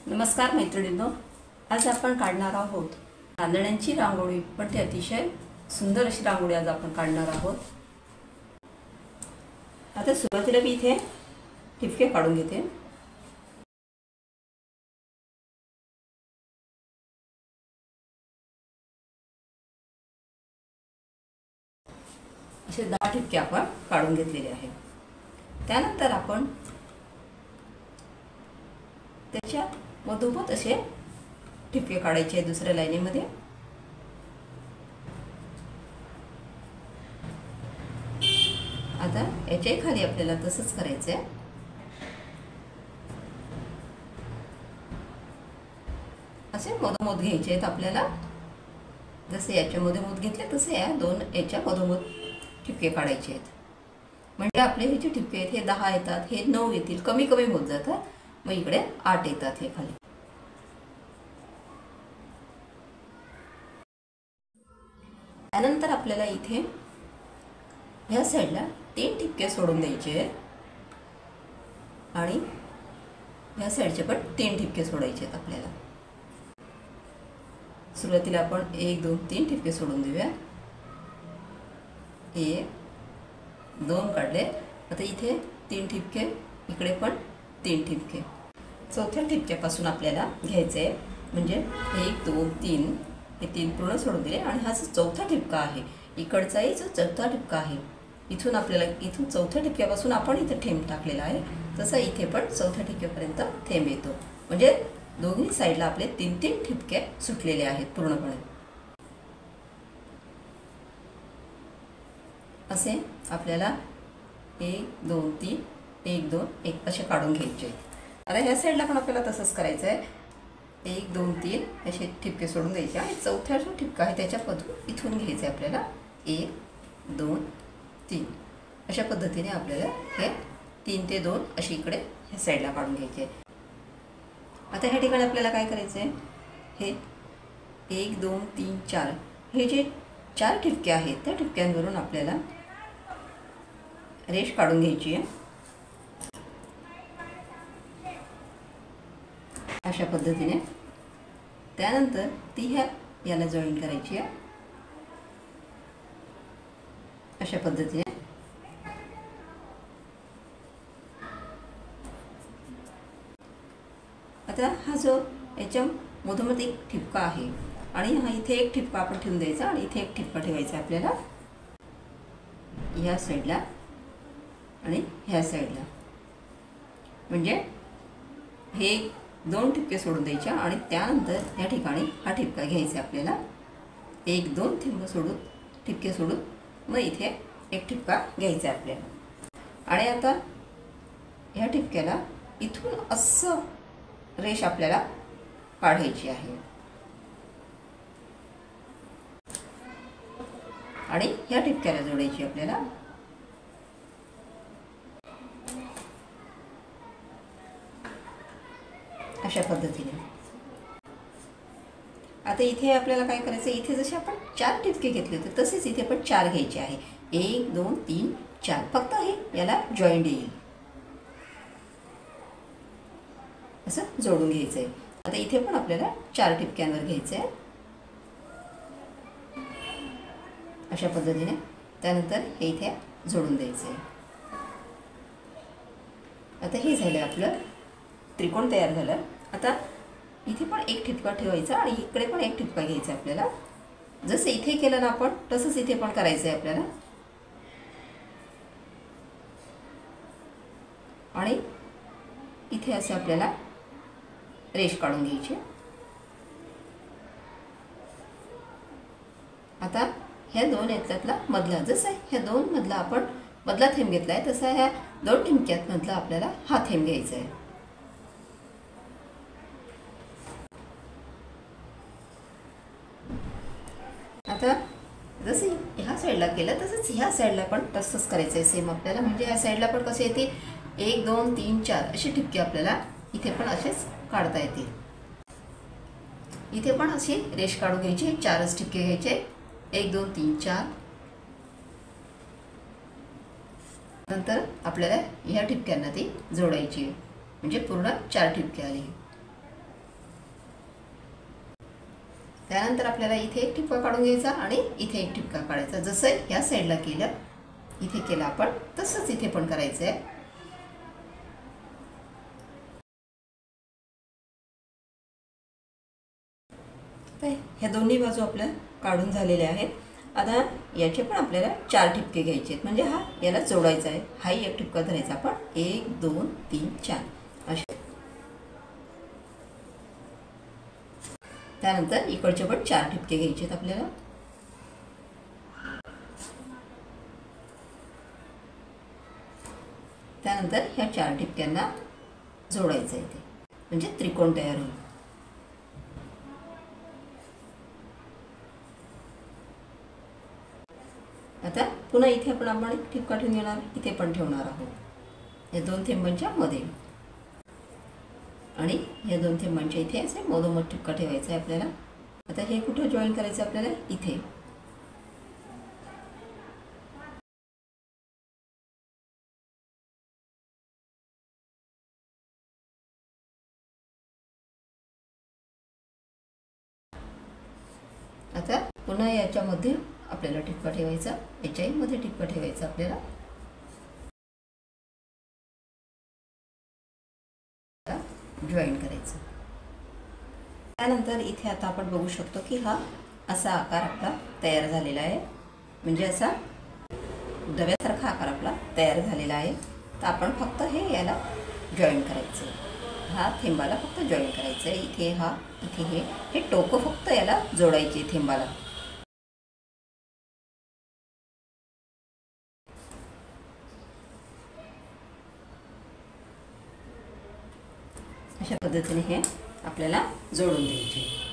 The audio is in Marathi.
नमस्कार मैत्रिणींनो, आज आपण काढणार आहोत तांदळांची रांगोळी, पण ती अतिशय सुंदर अशी रांगोळी आज आपण काढणार आहोत। आता सुरुवातीला मी इथे ठिपके काढून घेते। असे 10 ठिपके आपण काढून घेतलेले आहेत। त्यानंतर आपण त्याच्या मधोमध असे ठिपके काढायचे दुसऱ्या लाईनीमध्ये। आता याच्या खाली आपल्याला तसंच करायचं आहे। असे मधोमध घ्यायचे आहेत आपल्याला, जसे याच्या मधोमध घेतले तसे या दोन याच्या मधोमध ठिपके काढायचे आहेत। म्हणजे आपले हे जे ठिपके आहेत हे 10 येतात, हे 9 येतील, कमी कमी होत जातात, मग इकडे 8 येतात हे खाली। त्यानंतर आपल्याला इथे ह्या साईडला 3 ठिपके सोडून द्यायचे आहेत आणि ह्या साईडचे पण 3 ठिपके सोडायचे आहेत आपल्याला। सुरुवातीला आपण 1 2 3 ठिपके सोडून देऊया। 1 2 काढले। आता इथे 3 ठिपके, इकडे पण 3 ठिपके। चौथ्या ठिपक्यापासून आपल्याला घ्यायचे आहे, म्हणजे 1 2 3 हे 3 पूर्ण सोडून दिले आणि हा जो चौथा ठिपका आहे, इकडचाही जो चौथा ठिपका आहे, इथून आपल्याला इथून चौथ्या ठिपक्यापासून आपण इथे थेंब टाकलेला आहे, तसा इथे पण चौथ्या ठिपक्यापर्यंत थेंब येतो। म्हणजे दोन्ही साईडला आपले 3-3 ठिपके सुटलेले आहेत पूर्णपणे। असे आपल्याला 1 2 3 1 2 1 असे काढून घ्यायचे। आता ह्या साईडला पण आपल्याला तसंच करायचं आहे। 1 2 3 असे ठिपके सोडून द्यायचे आणि चौथ्या जो ठिपका आहे त्याच्यापासून इथून घ्यायचं आहे आपल्याला। 1 2 3 अशा पद्धतीने आपल्याला हे 3 ते 2 अशी इकडे ह्या साईडला काढून घ्यायचे। आता ह्या ठिकाणी आपल्याला काय करायचं आहे, हे 1 2 3 4 हे जे 4 ठिपके आहेत त्या ठिपक्यांवरून आपल्याला रेष काढून घ्यायची आहे अशा पद्धतीने। त्यानंतर ती याला जॉईन करायची आहे अशा पद्धतीने। आता हा जो याच्या मधोमध एक ठिपका आहे आणि हा इथे एक ठिपका आपण ठेवून द्यायचा आणि इथे एक ठिपका ठेवायचा आपल्याला या साईडला आणि ह्या साईडला। म्हणजे हे 2 ठिपके सोडून द्यायचे आणि त्यानंतर या ठिकाणी हा ठिपका घ्यायचा आपल्याला। 1 2 ठिपके सोडून मग इथे एक ठिपका घ्यायचा आपल्याला। आणि आता ह्या ठिपक्याला इथून असं रेष आपल्याला काढायची आहे आणि ह्या ठिपक्याला जोडायची आपल्याला। अशा पद्धतीने आता इथे आपल्याला काय करायचं, इथे जसे आपण 4 ठिपके घेतले होते तसेच इथे पण 4 घ्यायचे आहे। 1 2 3 4 फक्त हे याला जॉईंट येईल असं जोडून घ्यायचं आहे। आता इथे पण आपल्याला 4 ठिपक्यांवर घ्यायचं आहे अशा पद्धतीने। त्यानंतर हे इथे जोडून द्यायचं आहे। आता हे झालं आपलं त्रिकोण तयार झालं। आता इथे पण एक ठिपका ठेवायचा आणि इकडे पण एक ठिपका घ्यायचा आपल्याला। जसं इथे केलं ना आपण तसंच इथे पण करायचं आहे आपल्याला। आणि इथे असं आपल्याला रेष काढून घ्यायची। आता ह्या 2 यातला मधला, जसं ह्या 2 मधला आपण मधला थेंब घेतलाय तसा ह्या 2 ठिपक्यात मधला आपल्याला हा थेंब घ्यायचा आहे। आता जसं ह्या साईडला केलं तसंच ह्या साईडला पण तसंच करायचं आहे सेम आपल्याला। म्हणजे ह्या साईडला पण कसे येतील, 1 2 3 4 असे ठिपके आपल्याला इथे पण असेच काढता येतील। इथे पण अशी रेष काढून घ्यायची, 4च ठिपके घ्यायचे। 1 2 3 4 नंतर आपल्याला ह्या ठिपक्यांना ती जोडायची आहे, म्हणजे पूर्ण 4 ठिपके आले। त्यानंतर आपल्याला इथे एक ठिपका काढून घ्यायचा आणि इथे एक ठिपका काढायचा. जसं या साईडला केलं, इथे केलं आपण, तसंच इथे पण करायचं आहे. तर ह्या दोन्ही बाजू आपल्या काढून झालेल्या आहेत. आता याचे पण आपल्याला 4 ठिपके घ्यायचे आहेत. म्हणजे हा याला जोडायचा आहे. हाही एक ठिपका धरायचा आपण. 1 2 3 4 असे. त्यानंतर इकडचे पण 4 ठिपके घ्यायचे आहेत आपल्याला. त्यानंतर ह्या 4 ठिपक्यांना जोडायचं आहे इथे, म्हणजे त्रिकोण तयार होईल. आता पुन्हा इथे आपण एक ठिपका ठेवून घेणार, इथे पण ठेवणार आहोत या 2 थेंबांच्या मध्ये. आणि या 2 थेंबांच्या इथे असे मधोमध ठिपका ठेवायचा आहे आपल्याला. आता हे कुठं जॉईन करायचं आपल्याला? इथे. आता पुन्हा याच्यामध्ये आपल्याला ठिपका ठेवायचा, याच्याही मध्ये ठिपका ठेवायचा आपल्याला. जॉईन करायचं. त्यानंतर इथे आता आपण बघू शकतो की हा असा आकार आपला तयार झालेला आहे. म्हणजे असा डब्यासारखा आकार आपला तयार झालेला आहे. तर आपण फक्त हे याला जॉईन करायचं. हा थेंबाला फक्त जॉईन करायचं आहे. इथे हा, इथे हे टोकं फक्त याला जोडायचे थेंबाला. अशा पद्धतीने हे आपल्याला जोडून द्यायचे.